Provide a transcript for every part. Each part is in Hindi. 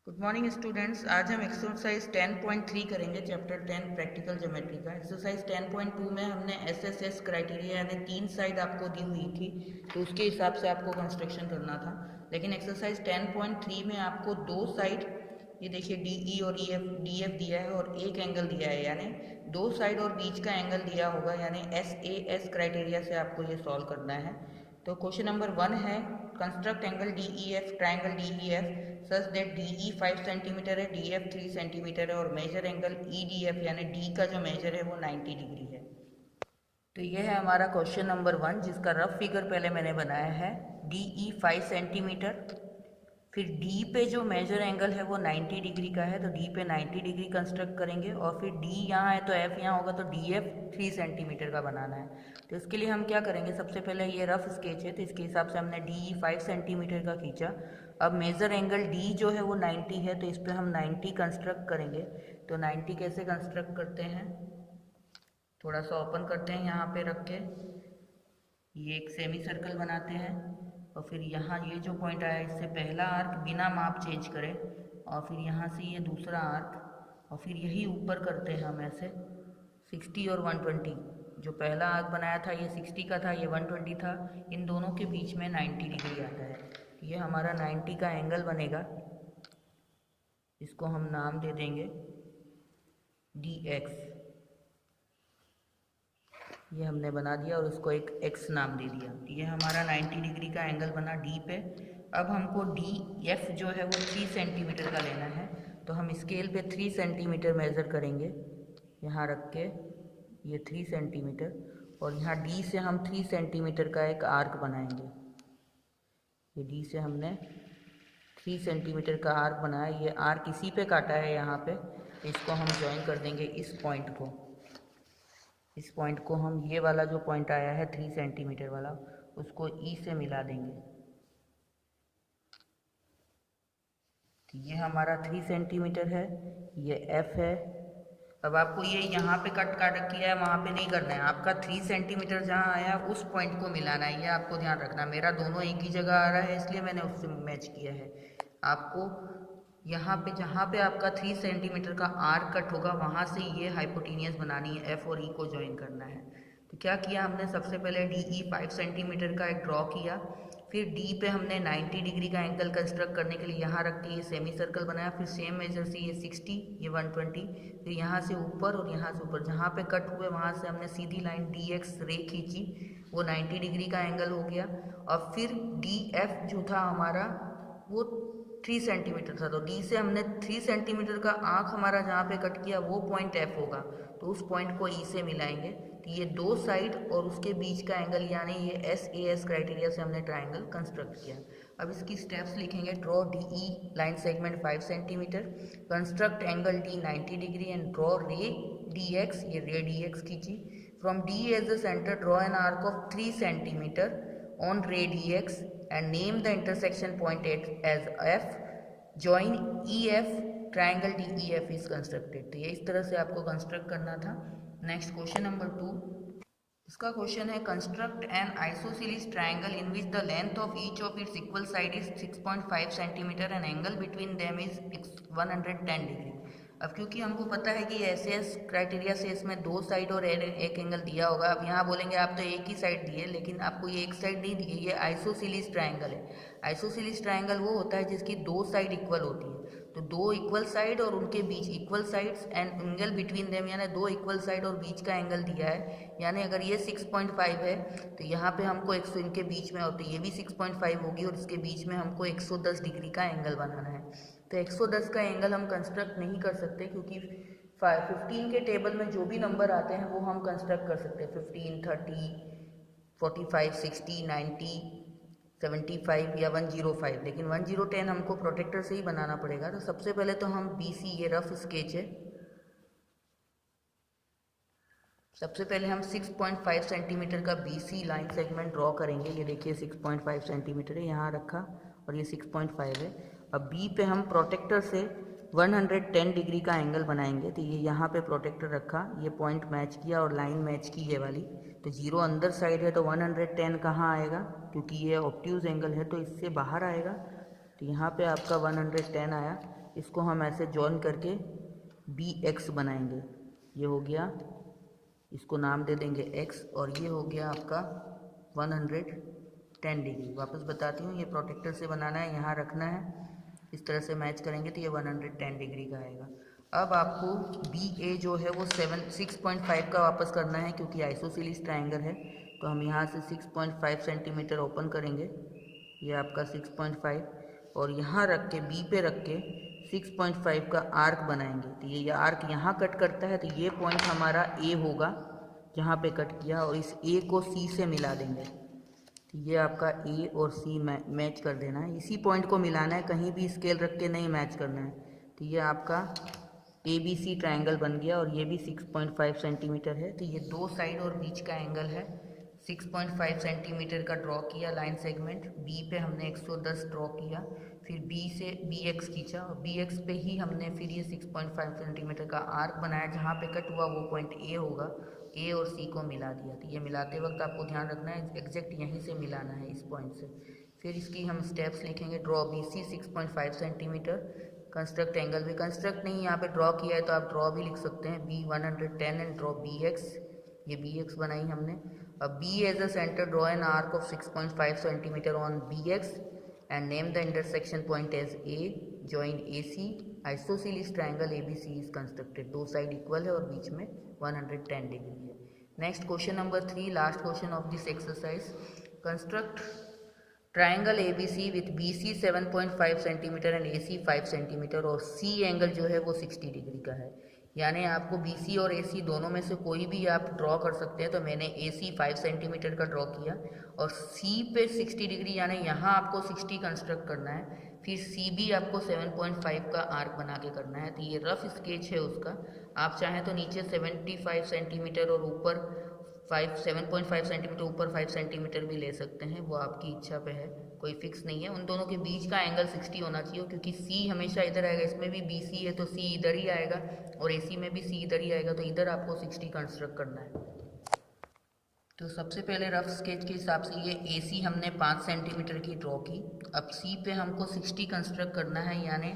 Good morning students. आज हम एक्सरसाइज 10.3 करेंगे, चैप्टर 10 प्रैक्टिकल ज्योमेट्री का। एक्सरसाइज 10.2 में हमने एसएसएस क्राइटेरिया यानी 3 साइड आपको दी हुई थी, तो उसके हिसाब से आपको कंस्ट्रक्शन करना था। लेकिन एक्सरसाइज 10.3 में आपको 2 साइड, ये देखिए डीई और डीएफ दिया है और एक एंगल दिया है, यानी 2 साइड और बीच का एंगल दिया होगा, यानी एसएएस क्राइटेरिया से आपको ये सॉल्व करना है। तो क्वेश्चन नंबर 1 है, construct angle DEF, triangle DEF such that DE 5 centimetre है, डीएफ 3 सेंटीमीटर है और मेजर एंगल ईडीएफ यानी डी का जो मेजर है वो 90 डिग्री है। तो ये है हमारा क्वेश्चन नंबर 1, जिसका रफ फिगर पहले मैंने बनाया है। डीई 5 सेंटीमीटर, फिर डी पे जो मेजर एंगल है वो 90 डिग्री का है, तो डी पे 90 डिग्री कंस्ट्रक्ट करेंगे। और फिर डी यहाँ है तो एफ यहाँ होगा, तो डी एफ 3 सेंटीमीटर का बनाना है। तो इसके लिए हम क्या करेंगे, सबसे पहले ये रफ स्केच है तो इसके हिसाब से हमने डी 5 सेंटीमीटर का खींचा। अब मेजर एंगल डी जो है वो 90 है, तो इस पर हम 90 कंस्ट्रक्ट करेंगे। तो 90 कैसे कंस्ट्रक्ट करते हैं, थोड़ा सा ओपन करते हैं, यहाँ पे रख के ये एक सेमी सर्कल बनाते हैं। और फिर यहाँ ये जो पॉइंट आया, इससे पहला आर्क बिना माप चेंज करें, और फिर यहाँ से ये दूसरा आर्क, और फिर यही ऊपर करते हैं हम ऐसे 60 और 120। जो पहला आर्क बनाया था ये 60 का था, ये 120 था, इन दोनों के बीच में 90 डिग्री आता है। ये हमारा 90 का एंगल बनेगा, इसको हम नाम दे देंगे डी एक्स। ये हमने बना दिया और इसको एक x नाम दे दिया। ये हमारा 90 डिग्री का एंगल बना डी पे। अब हमको डी एफ जो है वो 3 सेंटीमीटर का लेना है, तो हम स्केल पे 3 सेंटीमीटर मेज़र करेंगे, यहाँ रख के ये 3 सेंटीमीटर, और यहाँ डी से हम 3 सेंटीमीटर का एक आर्क बनाएंगे। ये डी से हमने 3 सेंटीमीटर का आर्क बनाया, ये आर्क इसी पे काटा है यहाँ पे, इसको हम ज्वाइन कर देंगे इस पॉइंट को। इस पॉइंट को हम, ये वाला जो पॉइंट आया है 3 सेंटीमीटर वाला, उसको ई से मिला देंगे। तो ये हमारा 3 सेंटीमीटर है, ये एफ है। अब आपको ये यहाँ पे कट किया है, वहाँ पे नहीं करना है, आपका 3 सेंटीमीटर जहाँ आया उस पॉइंट को मिलाना है, ये आपको ध्यान रखना। मेरा दोनों एक ही जगह आ रहा है इसलिए मैंने उससे मैच किया है। आपको यहाँ पे जहाँ पे आपका 3 सेंटीमीटर का आर्क कट होगा वहाँ से ये हाइपोटेनियस बनानी है, एफ और ई को ज्वाइन करना है। तो क्या किया हमने, सबसे पहले डी ई 5 सेंटीमीटर का एक ड्रॉ किया, फिर डी पे हमने 90 डिग्री का एंगल कंस्ट्रक्ट करने के लिए यहाँ रख के ये सेमी सर्कल बनाया, फिर सेम मेजर से ये 60, ये 120, फिर यहाँ से ऊपर और यहाँ से ऊपर जहाँ पे कट हुए वहाँ से हमने सीधी लाइन डी एक्स रे खींची, वो 90 डिग्री का एंगल हो गया। और फिर डी एफ जो था हमारा वो 3 सेंटीमीटर था, तो डी से हमने 3 सेंटीमीटर का आँख हमारा जहाँ पे कट किया वो पॉइंट एफ होगा, तो उस पॉइंट को ई से मिलाएंगे। तो ये 2 साइड और उसके बीच का एंगल, यानी ये एस ए एस क्राइटेरिया से हमने ट्राइंगल कंस्ट्रक्ट किया। अब इसकी स्टेप्स लिखेंगे। Draw D E line segment 5 centimetre, construct angle D 90 degree and draw ray D X, ये रे डी एक्स खींची। From D as the centre draw an arc of 3 centimetre on ray dx and name the intersection point as f. Join EF, triangle DEF is constructed। तो ये इस तरह से आपको कंस्ट्रक्ट करना था। नेक्स्ट क्वेश्चन नंबर 2, इसका क्वेश्चन है, construct N isosceles triangle in which the length of each of its equal side is 6.5 centimetre and angle between them is 110 degree. अब क्योंकि हमको पता है कि ऐसे क्राइटेरिया से इसमें 2 साइड और एक एंगल दिया होगा। अब यहाँ बोलेंगे आप तो एक ही साइड दिए, लेकिन आपको ये एक साइड नहीं दी है, ये आइसोसेलेस ट्राइंगल है। आइसोसेलेस ट्राइंगल वो होता है जिसकी 2 साइड इक्वल होती है, तो 2 इक्वल साइड और उनके बीच equal sides and angle between them, यानी 2 इक्वल साइड और बीच का एंगल दिया है। यानी अगर ये 6.5 है तो यहाँ पे हमको 100 इनके बीच में होती है, ये भी 6.5 होगी और इसके बीच में हमको 110 डिग्री का एंगल बनाना है। तो 110 का एंगल हम कंस्ट्रक्ट नहीं कर सकते, क्योंकि 15 के टेबल में जो भी नंबर आते हैं वो हम कंस्ट्रक्ट कर सकते हैं, 15, 30, 45, 60, 90, 75 या 105, लेकिन 1010 हमको प्रोटेक्टर से ही बनाना पड़ेगा। तो सबसे पहले तो हम BC, ये रफ स्केच है, सबसे पहले हम 6.5 सेंटीमीटर का BC लाइन सेगमेंट ड्रॉ करेंगे। ये देखिए 6.5 सेंटीमीटर है, यहाँ रखा और ये 6.5 है। अब B पे हम प्रोटेक्टर से 110 डिग्री का एंगल बनाएंगे, तो ये यहाँ पे प्रोटेक्टर रखा, ये पॉइंट मैच किया और लाइन मैच की ये वाली, तो 0 अंदर साइड है तो 110 कहाँ आएगा, क्योंकि ये ऑब्ट्यूज एंगल है तो इससे बाहर आएगा। तो यहाँ पे आपका 110 आया। इसको हम ऐसे जॉइन करके बी एक्स बनाएंगे। ये हो गया, इसको नाम दे देंगे एक्स, और ये हो गया आपका 110 डिग्री। वापस बताती हूँ, ये प्रोटेक्टर से बनाना है, यहाँ रखना है, इस तरह से मैच करेंगे तो ये 110 डिग्री का आएगा। अब आपको बी ए जो है वो 6.5 का वापस करना है, क्योंकि आइसोसेलेस ट्रायंगल है। तो हम यहाँ से 6.5 सेंटीमीटर ओपन करेंगे, ये आपका 6.5, और यहाँ रख के बी पे रख के 6.5 का आर्क बनाएंगे। तो ये आर्क यहाँ कट करता है, तो ये पॉइंट हमारा ए होगा जहाँ पे कट किया, और इस ए को सी से मिला देंगे। तो ये आपका ए और सी मैच कर देना है, इसी पॉइंट को मिलाना है, कहीं भी स्केल रख के नहीं मैच करना है। तो ये आपका ए बी सी ट्रायंगल बन गया, और ये भी 6.5 सेंटीमीटर है। तो ये दो साइड और बीच का एंगल है। 6.5 सेंटीमीटर का ड्रॉ किया लाइन सेगमेंट, बी पे हमने 110 ड्रॉ किया, फिर बी से बी एक्स खींचा, और बी एक्स पे ही हमने फिर ये 6.5 सेंटीमीटर का आर्क बनाया, जहाँ पे कट हुआ वो पॉइंट ए होगा, ए और सी को मिला दिया। तो ये मिलाते वक्त आपको ध्यान रखना है एग्जैक्ट यहीं से मिलाना है, इस पॉइंट से। फिर इसकी हम स्टेप्स लिखेंगे। Draw B C 6.5 centimetre, construct angle भी, कंस्ट्रक्ट नहीं यहाँ पे ड्रॉ किया है तो आप ड्रॉ भी लिख सकते हैं, B 110 and draw B X, ये बी एक्स बनाई हमने। अब B as a centre, draw an arc of 6.5 centimetre on B X and name the intersection point as A, join A C, isosceles triangle A B C is constructed. दो साइड इक्वल है और बीच में 110 डिग्री है। Next question number 3, last question of this exercise. Construct triangle A B C with B C 7.5 centimetre and A C 5 centimetre, और सी एंगल जो है वो 60 डिग्री का है। यानी आपको बी सी और ए सी दोनों में से कोई भी आप ड्रॉ कर सकते हैं। तो मैंने ए सी 5 सेंटीमीटर का ड्रॉ किया, और सी पे 60 डिग्री, यानी यहाँ आपको 60 कंस्ट्रक्ट करना है। फिर सी भी आपको 7.5 का आर्क बना के करना है। तो ये रफ स्केच है उसका। आप चाहें तो नीचे 75 सेंटीमीटर और ऊपर 7.5 सेंटीमीटर, ऊपर 5 सेंटीमीटर भी ले सकते हैं, वो आपकी इच्छा पे है, कोई फिक्स नहीं है। उन दोनों के बीच का एंगल 60 होना चाहिए, क्योंकि सी हमेशा इधर आएगा, इसमें भी बी सी है तो सी इधर ही आएगा, और ए सी में भी सी इधर ही आएगा, तो इधर आपको 60 कंस्ट्रक्ट करना है। तो सबसे पहले रफ स्केच के हिसाब से ये ए सी हमने 5 सेंटीमीटर की ड्रॉ की। अब सी पे हमको 60 कंस्ट्रक्ट करना है, यानी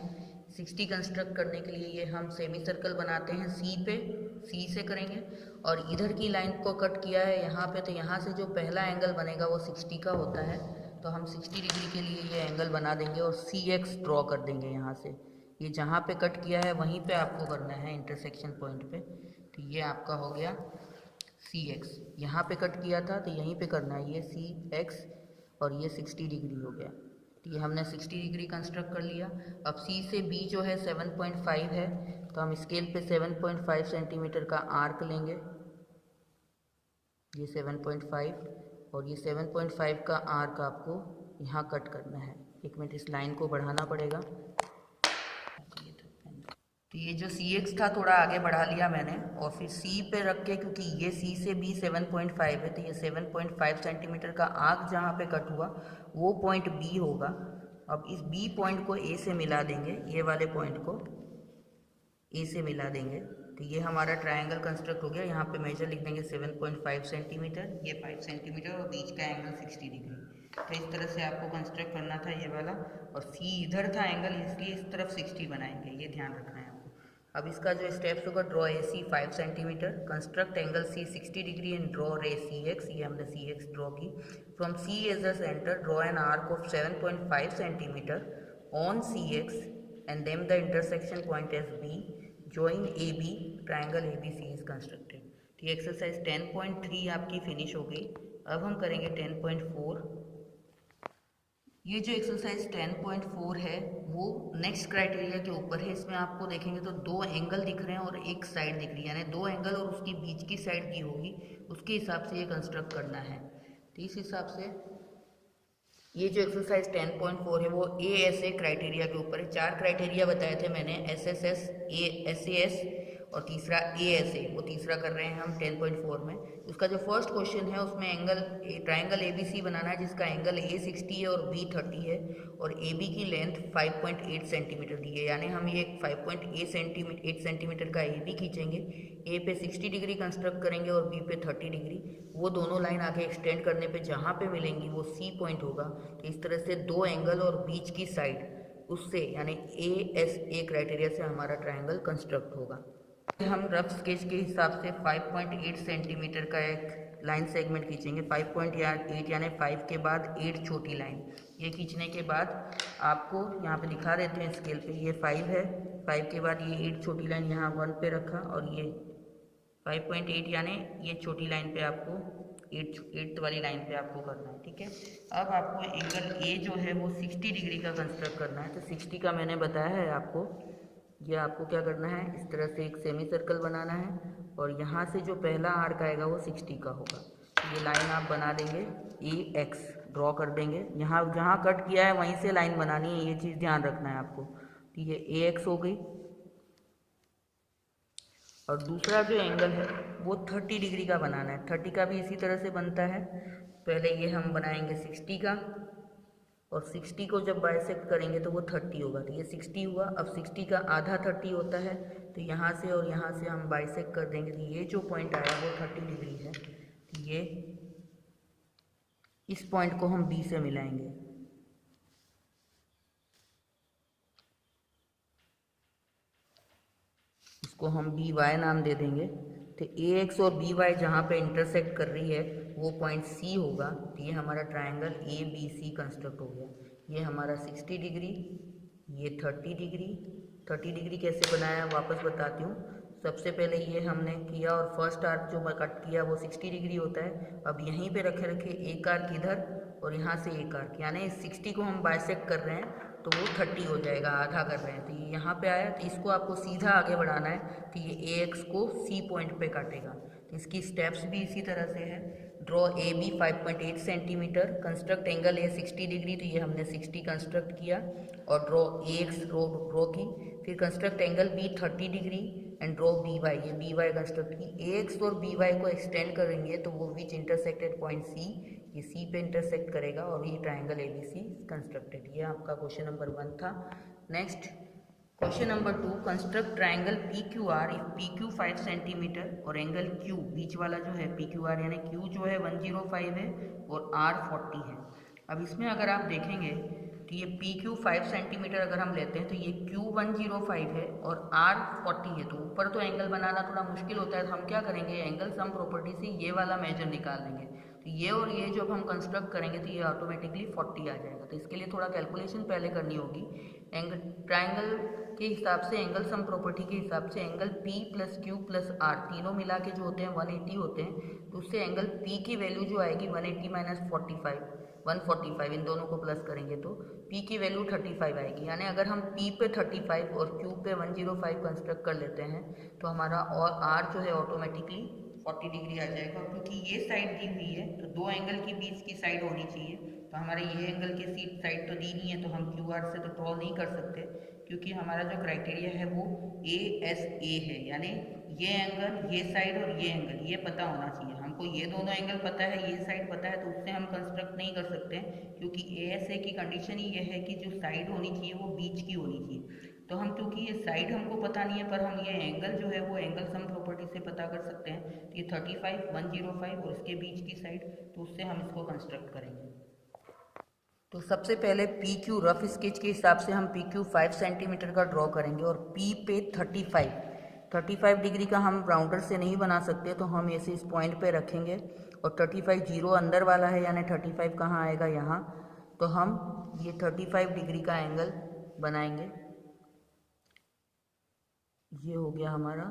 60 कंस्ट्रक्ट करने के लिए ये हम सेमी सर्कल बनाते हैं सी पे, सी से करेंगे, और इधर की लाइन को कट किया है यहाँ पे, तो यहाँ से जो पहला एंगल बनेगा वो 60 का होता है। तो हम 60 डिग्री के लिए ये एंगल बना देंगे, और सी एक्स ड्रॉ कर देंगे यहाँ से। ये जहाँ पे कट किया है वहीं पे आपको करना है, इंटरसेक्शन पॉइंट पे। तो ये आपका हो गया सी एक्स, यहाँ पे कट किया था तो यहीं पे करना है, ये सी एक्स, और ये 60 डिग्री हो गया। तो ये हमने 60 डिग्री कंस्ट्रक्ट कर लिया। अब सी से बी जो है 7.5 है, तो हम स्केल पे 7.5 सेंटीमीटर का आर्क लेंगे, ये 7.5, और ये 7.5 का आर्क आपको यहाँ कट करना है। एक मिनट, इस लाइन को बढ़ाना पड़ेगा। तो ये जो सी एक्स था थोड़ा आगे बढ़ा लिया मैंने, और फिर सी पे रख के, क्योंकि ये सी से बी 7.5 है, तो ये 7.5 सेंटीमीटर का आर्क जहाँ पे कट हुआ वो पॉइंट बी होगा। अब इस बी पॉइंट को ए से मिला देंगे, ये वाले पॉइंट को ए से मिला देंगे। तो ये हमारा ट्रायंगल कंस्ट्रक्ट हो गया। यहाँ पे मेजर लिख देंगे 7.5 सेंटीमीटर, ये 5 सेंटीमीटर, और बीच का एंगल 60 डिग्री। तो इस तरह से आपको कंस्ट्रक्ट करना था ये वाला, और सी इधर था एंगल, इसलिए इस तरफ 60 बनाएंगे, ये ध्यान रखना है आपको। अब इसका जो स्टेप्स होगा, draw A C 5 centimetre, construct angle C 60 degree and draw ray C X, ये हमने सी एक्स ड्रॉ की। From C as a centre, draw an arc of 7.5 centimetre on C X and them the intersection point as B, join A B, triangle A B C is constructed. तो ये एक्सरसाइज 10.3 आपकी फिनिश हो गई। अब हम करेंगे 10.4। ये जो एक्सरसाइज 10.4 है वो नेक्स्ट क्राइटेरिया के ऊपर है। इसमें आपको देखेंगे तो दो एंगल दिख रहे हैं और एक साइड दिख रही है, यानी दो एंगल और उसकी बीच की साइड दी होगी, उसके हिसाब से ये कंस्ट्रक्ट करना है। तो इस हिसाब से ये जो एक्सरसाइज 10.4 है वो ए एस ए क्राइटेरिया के ऊपर है। 4 क्राइटेरिया बताए थे मैंने, S S S, S A S और तीसरा ए एस ए, वो तीसरा कर रहे हैं हम 10.4 में। उसका जो फर्स्ट क्वेश्चन है उसमें angle triangle A B C बनाना है, जिसका एंगल ए 60 है और बी 30 है, और ए बी की लेंथ 5.8 सेंटीमीटर दी है, यानी हम ये 5.8 सेंटीमीटर का ए बी खींचेंगे, ए पे 60 डिग्री कंस्ट्रक्ट करेंगे और बी पे 30 डिग्री। वो दोनों लाइन आगे एक्सटेंड करने पे जहाँ पे मिलेंगी वो सी पॉइंट होगा। तो इस तरह से दो एंगल और बीच की साइड उससे यानी ASA क्राइटेरिया से हमारा ट्रायंगल कंस्ट्रक्ट होगा। हम रफ स्केच के हिसाब से 5.8 सेंटीमीटर का एक लाइन सेगमेंट खींचेंगे। 5.8 यानी 5 के बाद 8 छोटी लाइन। ये खींचने के बाद आपको यहाँ पे दिखा देते हैं स्केल पे, ये 5 है, 5 के बाद ये 8 छोटी लाइन यहाँ 1 पे रखा और ये 5.8 यानी ये छोटी लाइन पे आपको 8th वाली लाइन पे आपको करना है। ठीक है, अब आपको एंगल ए जो है वो 60 डिग्री का कंस्ट्रक्ट करना है। तो 60 का मैंने बताया है आपको, ये आपको क्या करना है, इस तरह से एक सेमी सर्कल बनाना है और यहाँ से जो पहला आर्क आएगा वो 60 का होगा। ये लाइन आप बना देंगे, AX ड्रॉ कर देंगे। यहाँ जहाँ कट किया है वहीं से लाइन बनानी है, ये चीज़ ध्यान रखना है आपको। ठीक है, AX हो गई। और दूसरा जो एंगल है वो 30 डिग्री का बनाना है। 30 का भी इसी तरह से बनता है। पहले ये हम बनाएंगे 60 का, और 60 को जब बाइसेक्ट करेंगे तो वो 30 होगा। तो ये 60 हुआ। अब 60 का आधा 30 होता है, तो यहाँ से और यहाँ से हम बाइसेक्ट कर देंगे। तो ये जो पॉइंट आया वो 30 डिग्री है। तो ये इस पॉइंट को हम B से मिलाएंगे। इसको हम BY नाम दे देंगे। तो AX और BY जहाँ पे इंटरसेक्ट कर रही है वो पॉइंट C होगा। तो ये हमारा ट्रायंगल ABC कंस्ट्रक्ट हो गया। ये हमारा 60 डिग्री, ये 30 डिग्री। 30 डिग्री कैसे बनाया वापस बताती हूँ। सबसे पहले ये हमने किया और फर्स्ट आर्क जो मैं कट किया वो 60 डिग्री होता है। अब यहीं पे रखे एक आर्क इधर और यहाँ से एक आर्क, यानी 60 को हम बाइसेक्ट कर रहे हैं तो वो 30 हो जाएगा, आधा कर रहे हैं। तो ये यहाँ पे आया, तो इसको आपको सीधा आगे बढ़ाना है। तो ये AX को C पॉइंट पे काटेगा। तो इसकी स्टेप्स भी इसी तरह से है। Draw AB 5.8 centimetre, construct angle A 60 degree. तो ये हमने 60 कंस्ट्रक्ट किया और ड्रॉ AX ड्रॉ की। फिर construct angle B 30 degree and draw BY, ये BY कंस्ट्रक्ट की। AX और BY को एक्सटेंड करेंगे तो वो विच इंटरसेक्टेड पॉइंट C, ये C पे इंटरसेक्ट करेगा और ये ट्रायंगल ABC कंस्ट्रक्टेड। ये आपका क्वेश्चन नंबर 1 था। Next question number 2, construct triangle PQR if PQ 5 centimetre और एंगल Q, बीच वाला जो है PQR यानी Q जो है 105 है और R 40 है। अब इसमें अगर आप देखेंगे तो ये PQ 5 सेंटीमीटर अगर हम लेते हैं तो ये Q 105 है और R 40 है। तो ऊपर तो एंगल बनाना थोड़ा मुश्किल होता है, तो हम क्या करेंगे, एंगल सम प्रॉपर्टी से ये वाला मेजर निकाल लेंगे। तो ये और ये जब हम कंस्ट्रक्ट करेंगे तो ये ऑटोमेटिकली 40 आ जाएगा। तो इसके लिए थोड़ा कैलकुलेशन पहले करनी होगी। एंगल ट्रायंगल के हिसाब से, एंगल सम प्रॉपर्टी के हिसाब से angle P plus Q plus R तीनों मिला के जो होते हैं 180 होते हैं। तो उससे एंगल P की वैल्यू जो आएगी 180 माइनस 145, इन दोनों को प्लस करेंगे तो P की वैल्यू 35 आएगी। यानी अगर हम P पे 35 और Q पे 105 कंस्ट्रक्ट कर लेते हैं तो हमारा और R जो है ऑटोमेटिकली 40 डिग्री आ जाएगा। क्योंकि ये साइड दी हुई है तो दो एंगल की बीच की साइड होनी चाहिए। तो हमारे ये एंगल की साइड तो दी नहीं है, तो हम QR से तो ड्रॉ नहीं कर सकते, क्योंकि हमारा जो क्राइटेरिया है वो ASA है। यानी ये एंगल, ये साइड और ये एंगल ये पता होना चाहिए हमको। ये दोनों एंगल पता है, ये साइड पता है, तो उससे हम कंस्ट्रक्ट नहीं कर सकते, क्योंकि ASA की कंडीशन ही ये है कि जो साइड होनी चाहिए वो बीच की होनी चाहिए। तो हम, क्योंकि ये साइड हमको पता नहीं है, पर हम ये एंगल जो है वो एंगल सम प्रॉपर्टी से पता कर सकते हैं। तो ये 35, 105 और इसके बीच की साइड, तो उससे हम इसको कंस्ट्रक्ट करेंगे। तो सबसे पहले PQ रफ स्केच के हिसाब से हम PQ 5 सेंटीमीटर का ड्रॉ करेंगे और P पे 35 डिग्री का हम राउंडर से नहीं बना सकते, तो हम ऐसे इस पॉइंट पे रखेंगे और 35 जीरो अंदर वाला है, यानी 35 कहाँ आएगा, यहाँ। तो हम ये 35 डिग्री का एंगल बनाएंगे। ये हो गया हमारा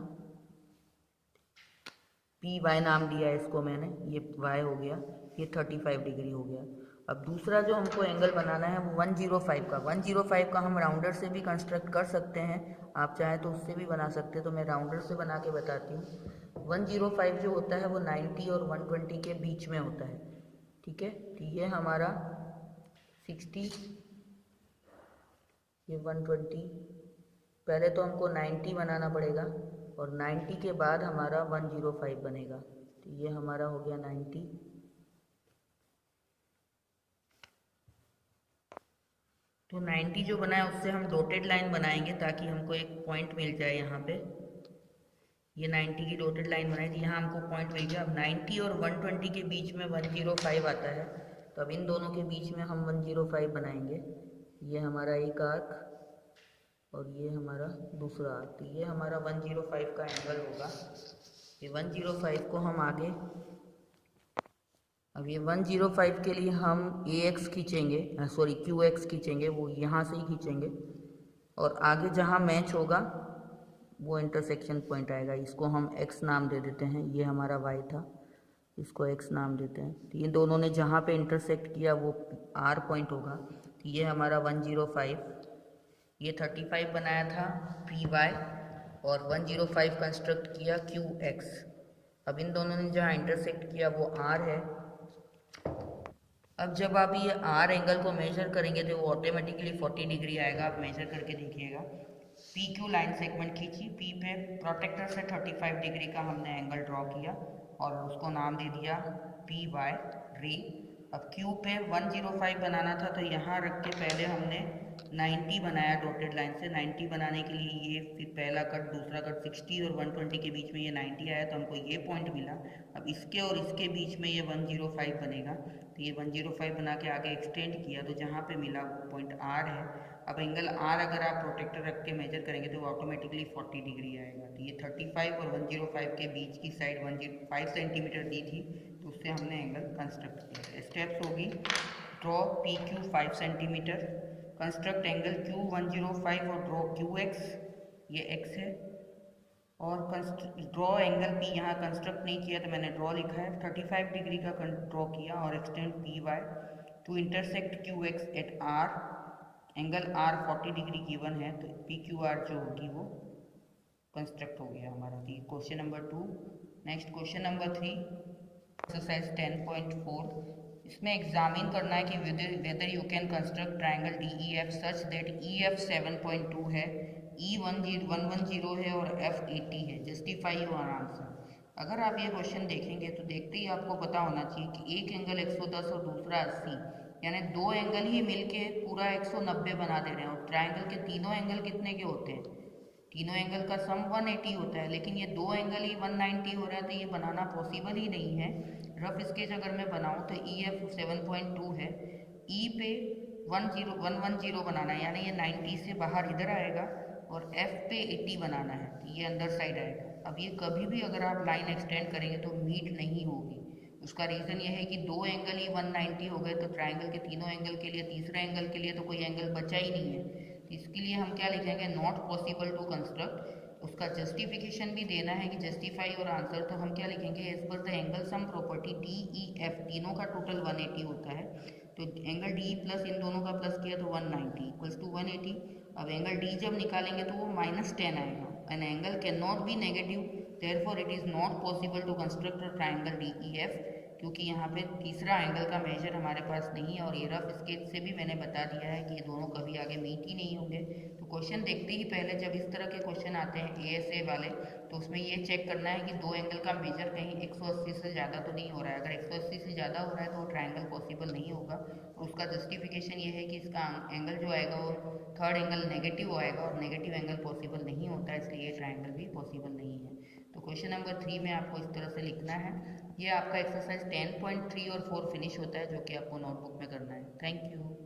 PY नाम दिया है इसको मैंने, ये Y हो गया, ये 35 डिग्री हो गया। अब दूसरा जो हमको एंगल बनाना है वो 105 का हम राउंडर से भी कंस्ट्रक्ट कर सकते हैं, आप चाहें तो उससे भी बना सकते हैं। तो मैं राउंडर से बना के बताती हूँ। 105 जो होता है वो 90 और 120 के बीच में होता है। ठीक है, तो ये हमारा 60, ये 120, पहले तो हमको 90 बनाना पड़ेगा और 90 के बाद हमारा 105 बनेगा। तो ये हमारा हो गया 90। तो 90 जो बना है उससे हम डॉटेड लाइन बनाएंगे ताकि हमको एक पॉइंट मिल जाए यहाँ पे। ये 90 की डॉटेड लाइन बनाई थी, यहाँ हमको पॉइंट मिल गया। अब 90 और 120 के बीच में 105 आता है, तो अब इन दोनों के बीच में हम 105 बनाएंगे। ये हमारा एक आर्क और ये हमारा दूसरा आर्क। तो ये हमारा 105 का एंगल होगा। ये 105 को हम आगे, अब ये 105 के लिए हम AX खींचेंगे, सॉरी QX खींचेंगे, वो यहाँ से ही खींचेंगे और आगे जहाँ मैच होगा वो इंटरसेक्शन पॉइंट आएगा। इसको हम X नाम दे देते हैं। ये हमारा Y था, इसको X नाम देते हैं। तो ये दोनों ने जहाँ पे इंटरसेक्ट किया वो R पॉइंट होगा। तो ये हमारा 105, ये 35 बनाया था PY और 105 कंस्ट्रक्ट किया QX। अब इन दोनों ने जहाँ इंटरसेक्ट किया वो R है। अब जब आप ये R एंगल को मेजर करेंगे तो वो ऑटोमेटिकली 40 डिग्री आएगा। आप मेजर करके देखिएगा। PQ लाइन सेगमेंट खींची, P पे प्रोटेक्टर से 35 डिग्री का हमने एंगल ड्रॉ किया और उसको नाम दे दिया PY रे। अब Q पे 105 बनाना था तो यहाँ रख के पहले हमने 90 बनाया डॉटेड लाइन से। 90 बनाने के लिए ये फिर पहला कट, दूसरा कट, 60 और 120 के बीच में ये 90 आया तो हमको ये पॉइंट मिला। अब इसके और इसके बीच में ये 105 बनेगा। तो ये 105 बना के आगे एक्सटेंड किया तो जहाँ पे मिला वो पॉइंट R है। अब एंगल R अगर आप प्रोटेक्टर रख के मेजर करेंगे तो वो ऑटोमेटिकली 40 डिग्री आएगा। तो ये 35 और 105 के बीच की साइड 105 सेंटीमीटर दी थी तो उससे हमने एंगल कंस्ट्रक्ट किया। स्टेप्स होगी, draw PQ 5 centimetre, construct angle Q 105 और ड्रॉ QX, ये X है, और ड्रॉ एंगल P। यहाँ कंस्ट्रक्ट नहीं किया तो मैंने ड्रॉ लिखा है। 35 डिग्री का ड्रॉ किया और extend PY to intersect QX at R। Angle R 40 degree given है तो PQR जो होगी वो कंस्ट्रक्ट हो गया हमारा। तो question number 2। Next question number 3, exercise 10.4। इसमें एग्जामिन करना है कि whether you can construct triangle DEF such that EF 7.2 है, E 110 है और F 80 है। Justify your answer. अगर आप ये क्वेश्चन देखेंगे तो देखते ही आपको पता होना चाहिए कि एक एंगल 110 और दूसरा 80, यानी दो एंगल ही मिलके पूरा 190 बना दे रहे हैं। और ट्राइंगल के तीनों एंगल कितने के होते हैं? तीनों एंगल का सम 180 होता है, लेकिन ये दो एंगल ही 190 हो रहा है तो ये बनाना पॉसिबल ही नहीं है। रफ स्केच अगर मैं बनाऊँ तो EF 7.2 है, E पे 110 बनाना है, यानी ये 90 से बाहर इधर आएगा और F पे 80 बनाना है, तो ये अंदर साइड आएगा। अब ये कभी भी अगर आप लाइन एक्सटेंड करेंगे तो मीट नहीं होगी। उसका रीज़न ये है कि दो एंगल ही 190 हो गए तो ट्राइंगल के तीनों एंगल के लिए, तीसरे एंगल के लिए तो कोई एंगल बचा ही नहीं है। तो इसके लिए हम क्या लिखेंगे? Not possible to construct. उसका जस्टिफिकेशन भी देना है कि जस्टिफाई और आंसर, तो हम क्या लिखेंगे? As per the angle sum property DEF, तीनों का टोटल 180 होता है तो एंगल DE प्लस इन दोनों का प्लस किया तो 190 इक्वल्स टू 180। अब एंगल D जब निकालेंगे तो वो -10 आएगा। An angle can not be negative, therefore it is not possible to construct a triangle DEF, क्योंकि यहाँ पे तीसरा एंगल का मेजर हमारे पास नहीं है। और ये रफ स्केच से भी मैंने बता दिया है कि ये दोनों कभी आगे मीट ही नहीं होंगे। तो क्वेश्चन देखते ही पहले जब इस तरह के क्वेश्चन आते हैं ASA वाले, तो उसमें ये चेक करना है कि दो एंगल का मेजर कहीं 180 से ज़्यादा तो नहीं हो रहा है। अगर 180 से ज़्यादा हो रहा है तो वो ट्राइंगल पॉसिबल नहीं होगा। और उसका जस्टिफिकेशन ये है कि इसका एंगल जो आएगा वो थर्ड एंगल नेगेटिव आएगा और नेगेटिव एंगल पॉसिबल नहीं होता है, इसलिए ये ट्राइंगल भी पॉसिबल नहीं है। तो क्वेश्चन नंबर 3 में आपको इस तरह से लिखना है। ये आपका एक्सरसाइज 10.3 और 4 फिनिश होता है, जो कि आपको नोटबुक में करना है। Thank you.